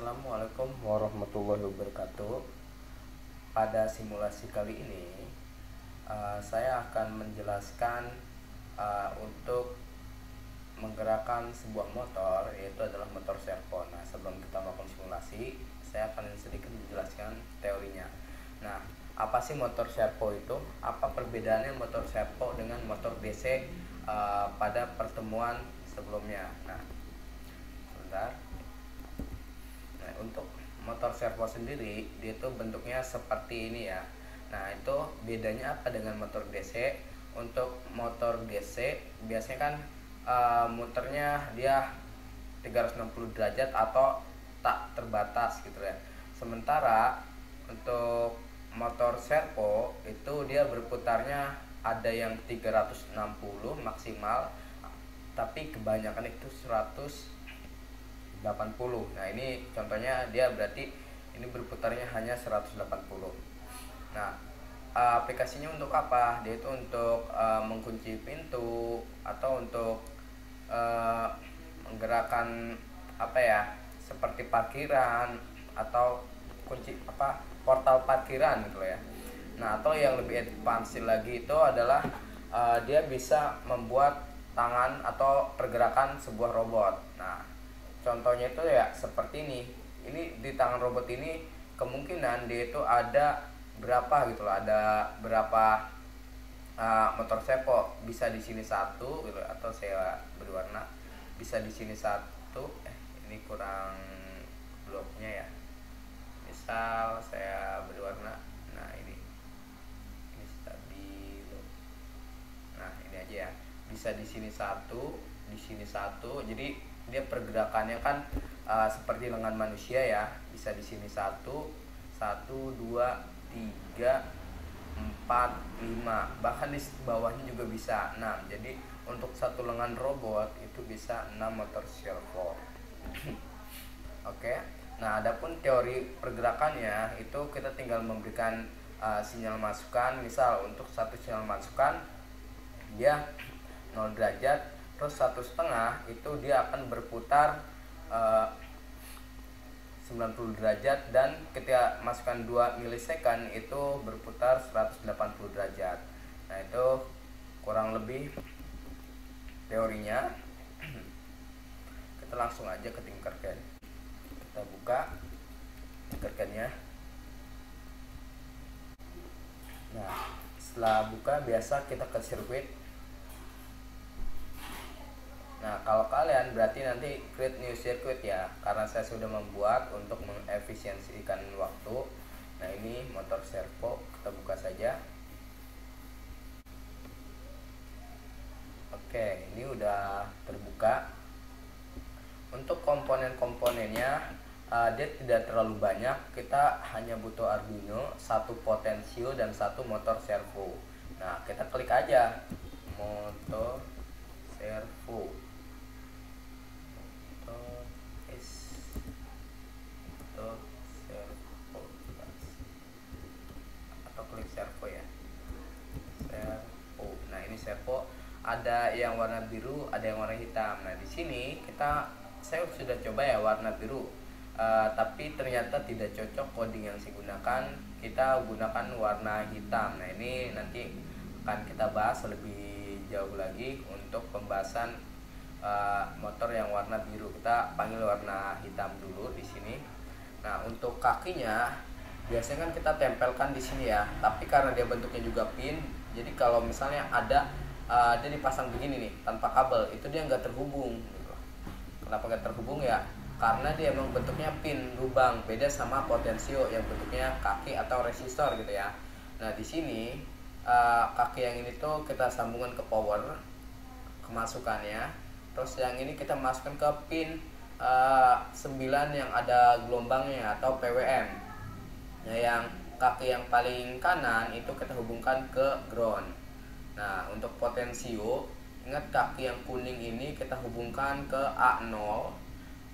Assalamualaikum warahmatullahi wabarakatuh. Pada simulasi kali ini, saya akan menjelaskan untuk menggerakkan sebuah motor, yaitu adalah motor servo. Nah, sebelum kita melakukan simulasi, saya akan sedikit menjelaskan teorinya. Nah, apa sih motor servo itu? Apa perbedaannya motor servo dengan motor DC pada pertemuan sebelumnya? Nah, sebentar. Nah, untuk motor servo sendiri, dia itu bentuknya seperti ini ya. Nah, itu bedanya apa dengan motor DC? Untuk motor DC biasanya kan muternya dia 360 derajat atau tak terbatas gitu ya. Sementara untuk motor servo itu dia berputarnya ada yang 360 maksimal, tapi kebanyakan itu 180. Nah, ini contohnya dia berarti ini berputarnya hanya 180. Nah, aplikasinya untuk apa? Dia itu untuk mengunci pintu atau untuk menggerakkan apa ya? Seperti parkiran atau kunci portal parkiran gitu ya. Nah, atau yang lebih advance lagi itu adalah dia bisa membuat tangan atau pergerakan sebuah robot. Nah, contohnya itu ya seperti ini. Ini di tangan robot ini kemungkinan dia itu ada berapa gitu loh, ada berapa motor servo. Bisa di sini satu gitu, atau saya berwarna. Bisa di sini satu. Ini kurang bloknya ya. Misal saya berwarna. Nah, ini stabilo. Nah, ini aja ya. Bisa di sini satu, di sini satu. Jadi dia pergerakannya kan seperti lengan manusia ya. Bisa di sini satu, satu, dua, tiga, empat, lima. Bahkan di bawahnya juga bisa 6. Jadi untuk satu lengan robot itu bisa 6 motor servo. Oke. Nah, adapun teori pergerakannya itu kita tinggal memberikan sinyal masukan. Misal untuk satu sinyal masukan dia 0 derajat, terus 1,5 itu dia akan berputar 90 derajat, dan ketika masukkan 2 milisekund itu berputar 180 derajat. Nah, itu kurang lebih teorinya. Kita langsung aja ke Tinkercad. Kita buka Tinkercad-nya. Nah, setelah buka biasa kita ke sirkuit. Nah, kalau kalian berarti nanti create new circuit ya, karena saya sudah membuat untuk mengefisiensikan waktu. Nah, ini motor servo, kita buka saja. Oke, ini udah terbuka. Untuk komponen-komponennya dia tidak terlalu banyak. Kita hanya butuh Arduino, satu potensio dan satu motor servo. Nah, kita klik aja motor servo. Atau klik servo ya, servo. Nah, ini servo ada yang warna biru, ada yang warna hitam. Nah, di sini saya sudah coba ya warna biru, tapi ternyata tidak cocok coding yang saya gunakan. Kita gunakan warna hitam. Nah, ini nanti akan kita bahas lebih jauh lagi untuk pembahasan motor yang warna biru. Kita panggil warna hitam dulu di sini. Nah, untuk kakinya biasanya kan kita tempelkan di sini ya, tapi karena dia bentuknya juga pin, jadi kalau misalnya ada dia dipasang begini nih tanpa kabel, itu dia nggak terhubung gitu. Kenapa nggak terhubung ya? Karena dia emang bentuknya pin lubang, beda sama potensio yang bentuknya kaki atau resistor gitu ya. Nah, di sini kaki yang ini tuh kita sambungkan ke power, kemasukannya. Terus yang ini kita masukkan ke pin 9 yang ada gelombangnya atau PWM. Nah, yang kaki yang paling kanan itu kita hubungkan ke ground. Nah, untuk potensio, ingat kaki yang kuning ini kita hubungkan ke A0,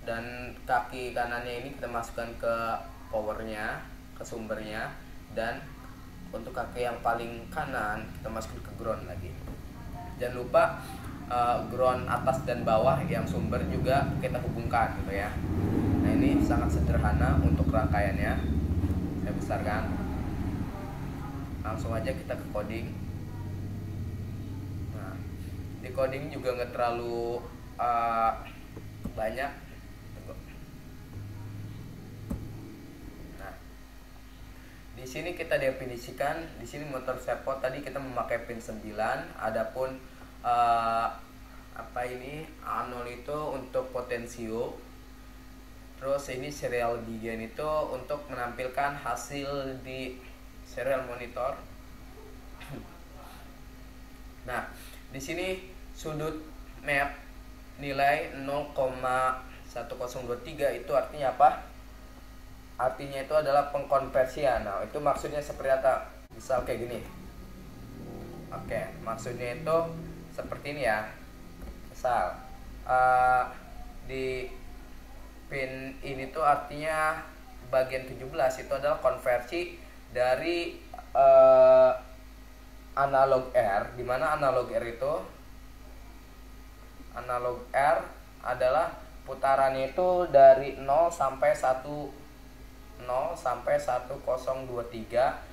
dan kaki kanannya ini kita masukkan ke powernya, ke sumbernya, dan untuk kaki yang paling kanan kita masukkan ke ground lagi. Jangan lupa ground atas dan bawah yang sumber juga kita hubungkan gitu ya. Nah, ini sangat sederhana untuk rangkaiannya. Saya besarkan. Langsung aja kita ke coding. Nah, di coding juga nggak terlalu banyak. Nah, di sini kita definisikan, di sini motor servo tadi kita memakai pin 9, adapun apa ini A0 itu untuk potensio. Terus ini serial begin itu untuk menampilkan hasil di serial monitor. Nah, di sini sudut map nilai 0,1023 itu artinya apa? Artinya itu adalah pengkonversian. Nah, itu maksudnya seperti apa? Misal kayak gini. Oke, maksudnya itu seperti ini ya. Misal di pin ini tuh artinya bagian 17 itu adalah konversi dari analog R, dimana analog R itu adalah putarannya itu dari 0 sampai 1023,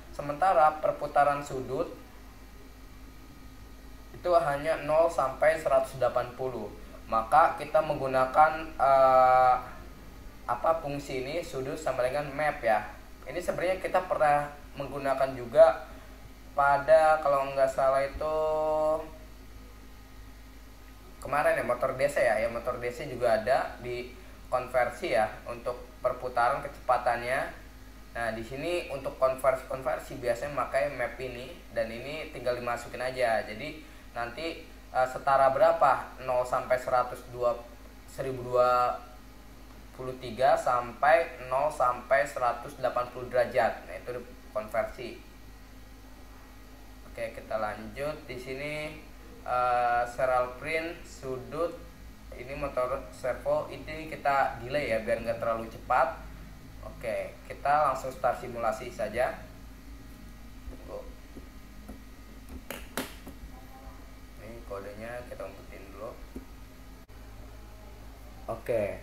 sementara perputaran sudut itu hanya 0 sampai 180. Maka kita menggunakan fungsi ini sudut sama dengan map ya. Ini sebenarnya kita pernah menggunakan juga pada, kalau nggak salah itu kemarin ya, motor DC ya, motor DC juga ada di konversi ya untuk perputaran kecepatannya. Nah, di sini untuk konversi biasanya memakai map ini, dan ini tinggal dimasukin aja. Jadi nanti setara berapa? 0 sampai 1023 sampai 0 sampai 180 derajat. Nah, itu konversi. Oke, kita lanjut. Di sini serial print sudut ini motor servo ini kita delay ya biar nggak terlalu cepat. Oke, kita langsung start simulasi saja. Tunggu. Ini kodenya kita umpetin dulu. Oke,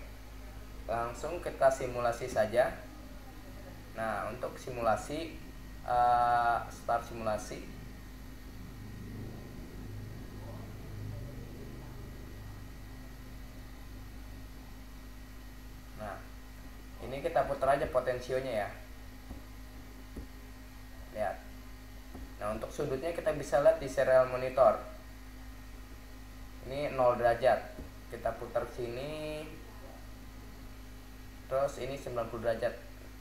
langsung kita simulasi saja. Nah, untuk simulasi start simulasi. Nah, ini kita putar aja potensionya ya. Lihat. Nah, untuk sudutnya kita bisa lihat di serial monitor. Ini 0 derajat. Kita putar sini. Terus ini 90 derajat.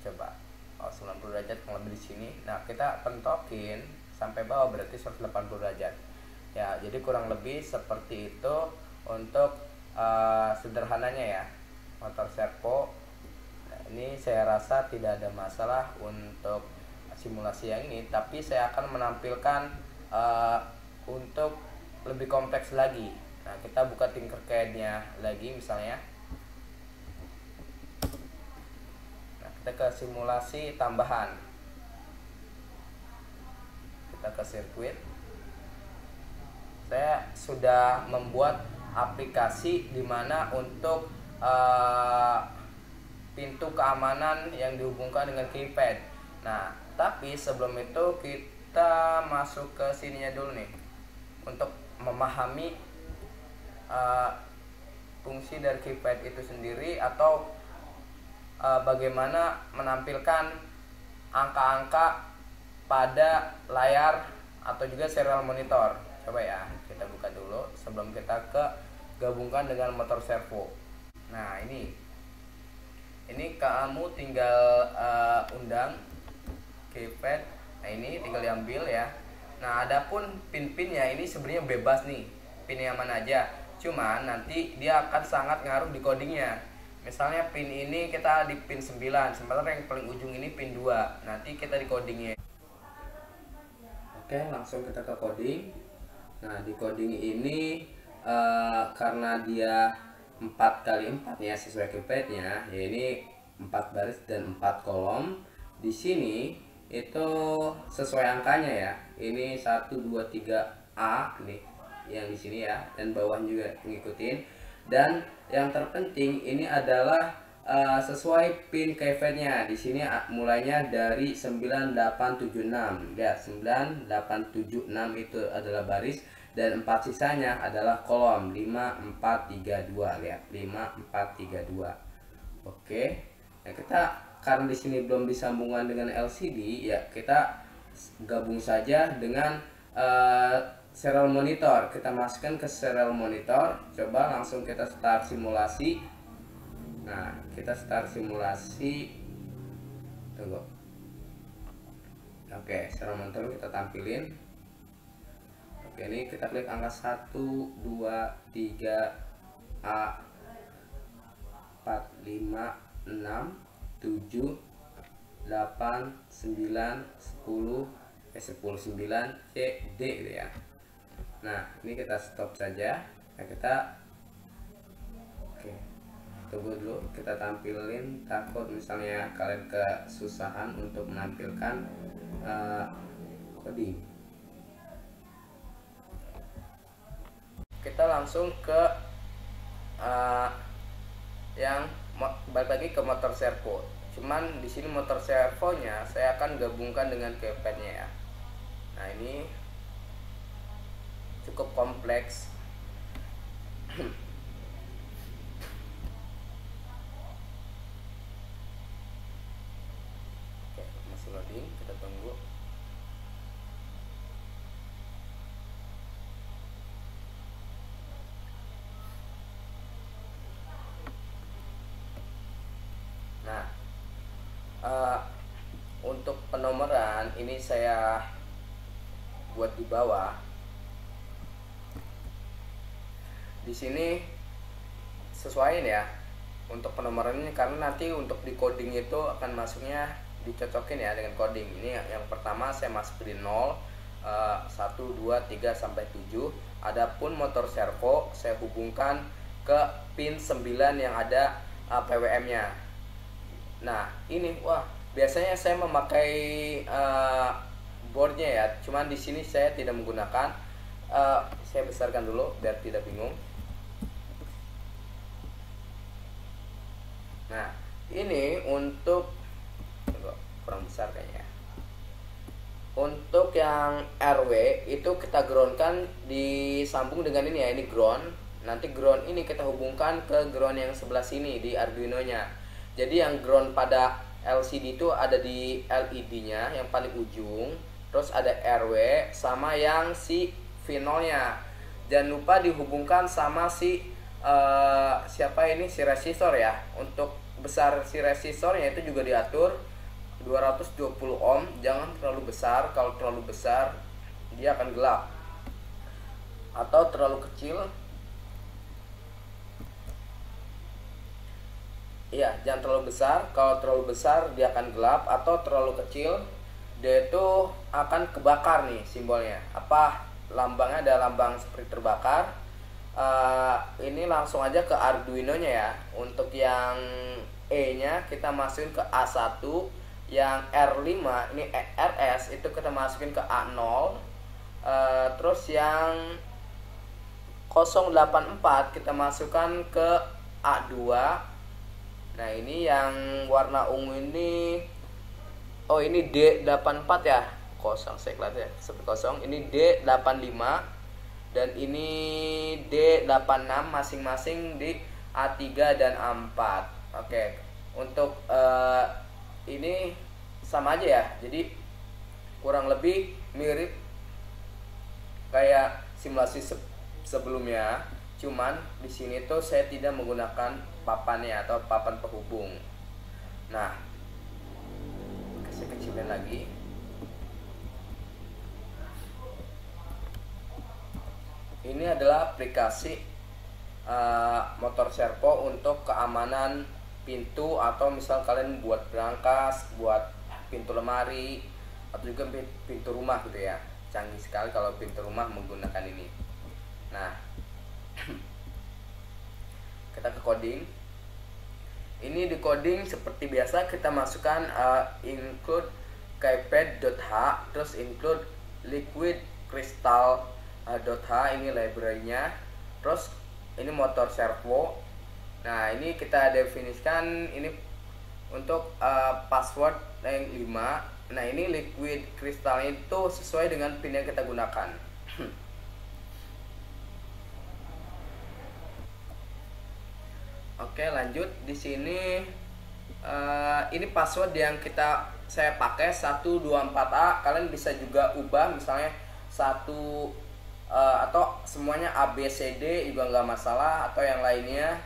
Coba. 90 derajat kurang lebih di sini. Nah, kita pentokin sampai bawah berarti 180 derajat. Ya, jadi kurang lebih seperti itu untuk sederhananya ya. Motor servo. Nah, ini saya rasa tidak ada masalah untuk simulasi yang ini, tapi saya akan menampilkan untuk lebih kompleks lagi. Nah, kita buka Tinkercad-nya lagi misalnya. Nah, kita ke simulasi tambahan. Kita ke sirkuit. Saya sudah membuat aplikasi di mana untuk pintu keamanan yang dihubungkan dengan keypad. Nah, tapi sebelum itu kita masuk ke sininya dulu nih untuk memahami fungsi dari keypad itu sendiri, atau bagaimana menampilkan angka-angka pada layar atau juga serial monitor. Coba ya, kita buka dulu sebelum kita gabungkan dengan motor servo. Nah, ini kamu tinggal undang keypad. Nah, ini tinggal diambil ya. Nah, adapun pin-pinnya ini sebenarnya bebas nih, pin yang mana aja. Cuman nanti dia akan sangat ngaruh di codingnya. Misalnya pin ini kita di pin 9, sementara yang paling ujung ini pin 2. Nanti kita di codingnya. Oke, langsung kita ke coding. Nah, di coding ini karena dia 4x4 ya sesuai keypadnya, ya ini 4 baris dan 4 kolom. Di sini itu sesuai angkanya ya. Ini 1 2 3A nih yang di sini ya, dan bawah juga ngikutin. Dan yang terpenting ini adalah sesuai pin keypadnya. Di sini mulainya dari 9876. Lihat, 9876 itu adalah baris dan 4 sisanya adalah kolom. 5432. Lihat, 5432. Oke. Nah, kita karena di sini belum disambungkan dengan LCD, ya kita gabung saja dengan serial monitor. Kita masukkan ke serial monitor. Coba langsung kita start simulasi. Nah, kita start simulasi. Tunggu. Oke, serial monitor kita tampilin. Oke, ini kita klik angka 1, 2, 3, A, 4, 5, 6, 7, 8, 9, 10, 10, 9, C, D gitu ya. Nah, ini kita stop saja. Nah, kita oke, tunggu dulu, kita tampilin. Takut misalnya kalian kesusahan untuk menampilkan coding. Kita langsung ke yang balik lagi ke motor servo. Cuman di sini motor servonya saya akan gabungkan dengan keypadnya ya. Nah, ini cukup kompleks. Oke, masih loading, kita tunggu. Nah, untuk penomoran ini saya buat di bawah. Di sini sesuaiin ya untuk penomorannya, karena nanti untuk di coding itu akan masuknya dicocokin ya dengan coding. Ini yang pertama saya masuk di 0, 1, 2, 3 sampai 7. Adapun motor servo saya hubungkan ke pin 9 yang ada PWM-nya. Nah, ini wah, biasanya saya memakai boardnya ya, cuman di sini saya tidak menggunakan. Saya besarkan dulu biar tidak bingung. Nah, ini untuk kurang besar kayaknya. Untuk yang RW itu kita groundkan, disambung dengan ini ya, ini ground. Nanti ground ini kita hubungkan ke ground yang sebelah sini di Arduino-nya. Jadi yang ground pada LCD itu ada di LED-nya yang paling ujung. Terus ada RW sama yang si V0-nya. Jangan lupa dihubungkan sama si siapa ini, si resistor ya. Untuk besar si resistornya itu juga diatur 220 ohm. Jangan terlalu besar. Kalau terlalu besar dia akan gelap. Atau terlalu kecil, iya, jangan terlalu besar. Kalau terlalu besar dia akan gelap, atau terlalu kecil dia itu akan kebakar nih simbolnya. Apa lambangnya, ada lambang seperti terbakar. Ini langsung aja ke Arduino-nya ya. Untuk yang E-nya kita masukin ke A1, yang R5 ini RS itu kita masukin ke A0. Terus yang 084 kita masukkan ke A2. Nah, ini yang warna ungu ini, oh ini D84 ya, kosong saya lihat ya, seperti kosong. Ini D85 dan ini D86, masing-masing di A3 dan A4. Oke, untuk ini sama aja ya, jadi kurang lebih mirip kayak simulasi sebelumnya. Cuman di sini tuh saya tidak menggunakan papannya atau papan penghubung. Nah, saya kecilin lagi. Ini adalah aplikasi motor servo untuk keamanan pintu, atau misal kalian buat berangkas, buat pintu lemari, atau juga pintu rumah gitu ya. Canggih sekali kalau pintu rumah menggunakan ini. Nah, kita ke coding. Ini di coding seperti biasa kita masukkan include keypad.h, terus include liquid crystal.h, ini library-nya. Terus ini motor servo. Nah, ini kita definisikan ini untuk password yang 5. Nah, ini liquid crystal itu sesuai dengan pin yang kita gunakan. Oke, lanjut. Di sini ini password yang saya pakai 124A. Kalian bisa juga ubah misalnya atau semuanya ABCD juga nggak masalah, atau yang lainnya.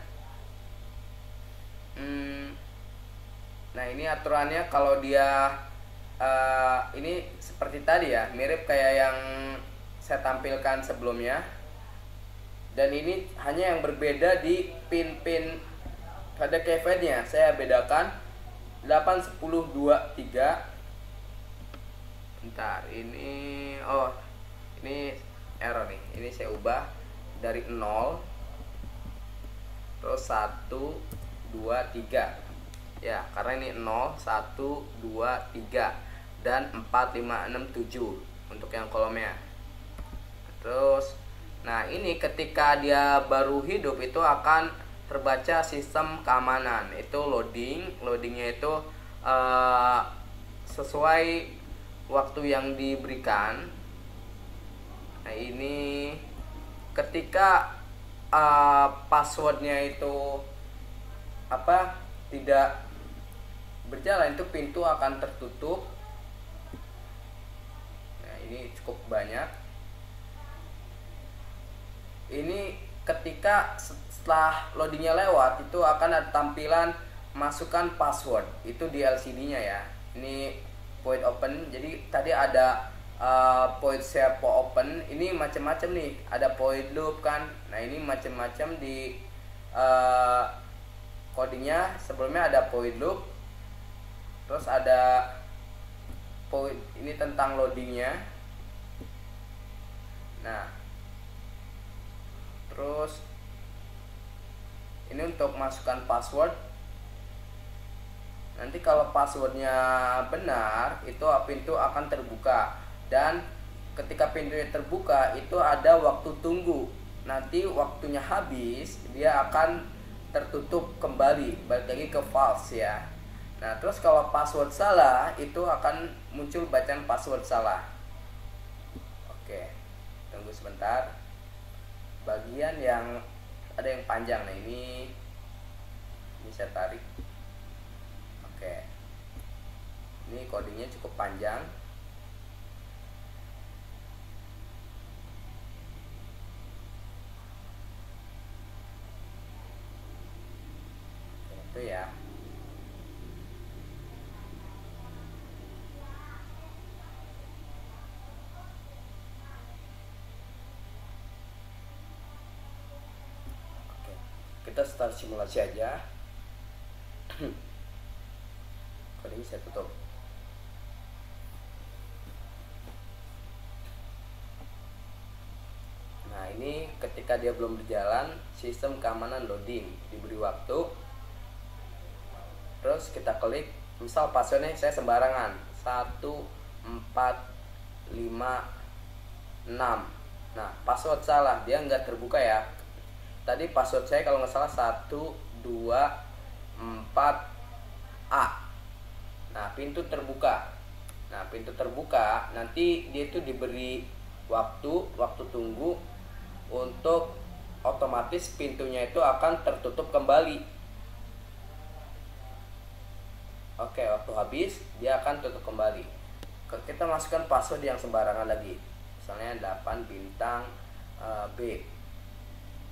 Nah, ini aturannya kalau dia ini seperti tadi ya, mirip kayak yang saya tampilkan sebelumnya. Dan ini hanya yang berbeda di pin-pin pada keypadnya. Saya bedakan 8, 10, 2, 3. Bentar, ini error nih. Ini saya ubah dari 0, terus 1, 2, 3. Ya, karena ini 0, 1, 2, 3 dan 4, 5, 6, 7 untuk yang kolomnya. Terus nah, ini ketika dia baru hidup itu akan terbaca sistem keamanan. Itu loadingnya itu sesuai waktu yang diberikan. Nah, ini ketika passwordnya itu tidak berjalan, itu pintu akan tertutup. Nah, ini cukup banyak. Ini ketika setelah loadingnya lewat itu akan ada tampilan masukkan password, itu di LCD-nya ya. Ini void open. Jadi tadi ada void servo open, ini macam-macam nih. Ada void loop kan. Nah, ini macam-macam di codingnya. Sebelumnya ada void loop, terus ada void, ini tentang loadingnya. Nah, terus ini untuk masukkan password. Nanti kalau passwordnya benar, itu pintu akan terbuka. Dan ketika pintunya terbuka, itu ada waktu tunggu. Nanti waktunya habis, dia akan tertutup kembali, balik lagi ke false ya. Nah, terus kalau password salah, itu akan muncul bacaan password salah. Oke, tunggu sebentar. Bagian yang ada yang panjang, nah ini saya tarik. Oke, ini codingnya cukup panjang. Itu ya. Kita start simulasi aja. Kali ini saya tutup. Nah, ini ketika dia belum berjalan, sistem keamanan loading, diberi waktu. Terus kita klik, misal passwordnya saya sembarangan 1, 4, 5, 6. Nah, password salah, dia nggak terbuka ya. Tadi password saya kalau nggak salah 1, 2, 4A. Nah, pintu terbuka. Nah, pintu terbuka, nanti dia itu diberi waktu tunggu untuk otomatis pintunya itu akan tertutup kembali. Oke, waktu habis dia akan tutup kembali. Kita masukkan password yang sembarangan lagi. Misalnya 8 bintang B.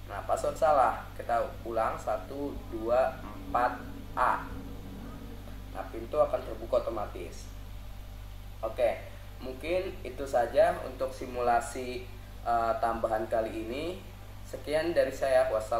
Nah, password salah. Kita ulang 1, 2, 4A. Nah, pintu akan terbuka otomatis. Oke, mungkin itu saja untuk simulasi tambahan kali ini. Sekian dari saya. Wassalam.